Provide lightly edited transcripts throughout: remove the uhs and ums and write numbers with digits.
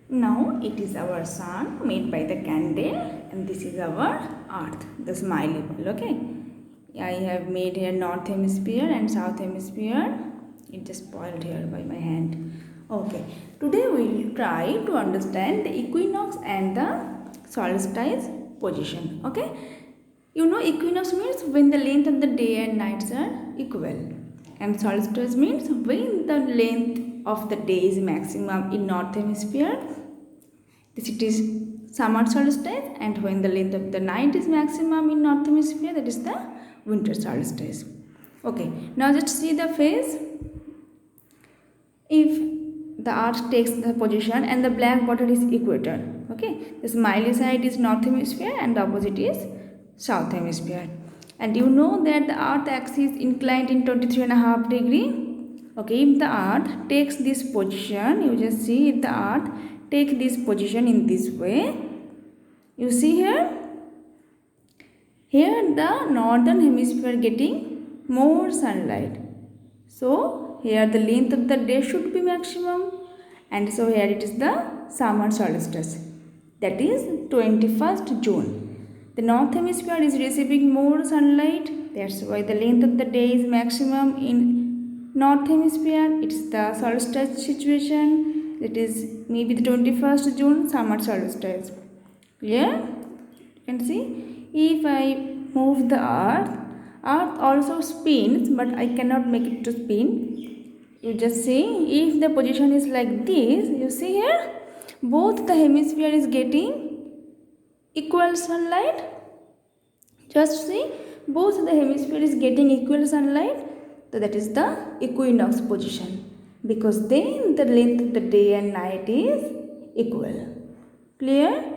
Now it is our sun made by the candle, and this is our earth, the smiley ball. Okay, I have made here north hemisphere and south hemisphere. It just spoiled here by my hand. Okay, today we will try to understand the equinox and the solstice position. Okay, you know equinox means when the length of the day and nights are equal, and solstice means when the length of the day is maximum in north hemisphere. This it is summer solstice, and when the length of the night is maximum in north hemisphere, that is the winter solstice. Okay, now just see the phase. If the earth takes the position and the black border is equator, okay, the smiley side is north hemisphere and the opposite is south hemisphere. And you know that the earth axis inclined in 23.5 degree. Okay, if the earth takes this position, you just see if the earth take this position in this way, you see here the northern hemisphere getting more sunlight, so here the length of the day should be maximum, and so here it is the summer solstice, that is 21st June. The north hemisphere is receiving more sunlight, that's why the length of the day is maximum in north hemisphere. It's the solstice situation. It is maybe the 21st June summer solstice. Clear? You can see if I move the earth also spins, but I cannot make it to spin. You just see if the position is like this, you see here both the hemisphere is getting equal sunlight. Just see both the hemisphere is getting equal sunlight, so that is the equinox position, because then the length of the day and night is equal. Clear?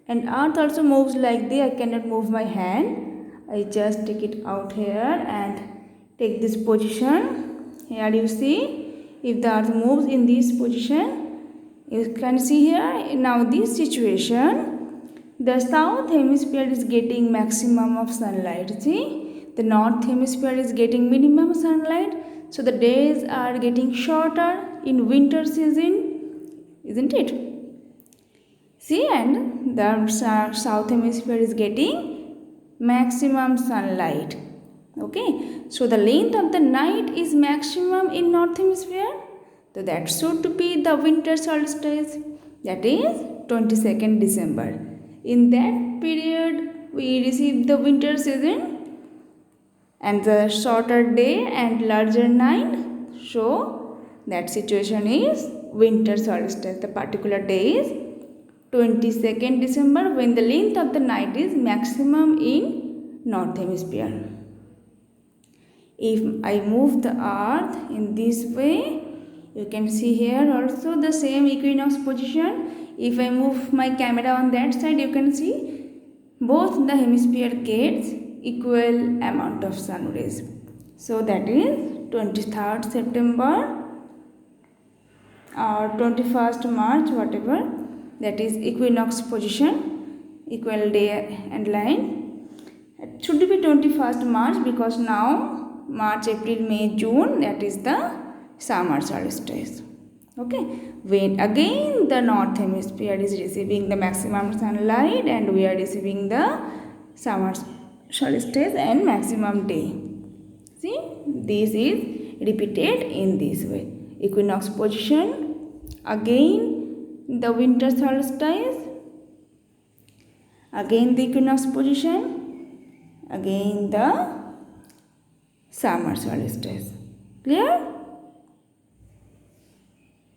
And earth also moves like this. I cannot move my hand. I just take it out here and take this position. Here you see if the earth moves in this position, you can see here now this situation, the south hemisphere is getting maximum of sunlight. See, the north hemisphere is getting minimum sunlight, so the days are getting shorter in winter season, isn't it? See, and the south hemisphere is getting maximum sunlight. Okay, so the length of the night is maximum in north hemisphere, so that should be the winter solstice, that is 22nd December. In that period we receive the winter season and the shorter day and larger night, so that situation is winter solstice. The particular day is 22nd December, when the length of the night is maximum in north hemisphere. If I move the earth in this way, you can see here also the same equinox position. If I move my camera on that side, you can see both the hemisphere gets equal amount of sun rays. So that is 23rd September or 21st March, whatever, that is equinox position, equal day and line. It should be 21st March, because now March, April, May, June, that is the summer solstice. Okay, when again the north hemisphere is receiving the maximum sunlight and we are receiving the summer solstice and maximum day. See, this is repeated in this way. Equinox position, again the winter solstice, again the equinox position, again the summer solstice. Clear?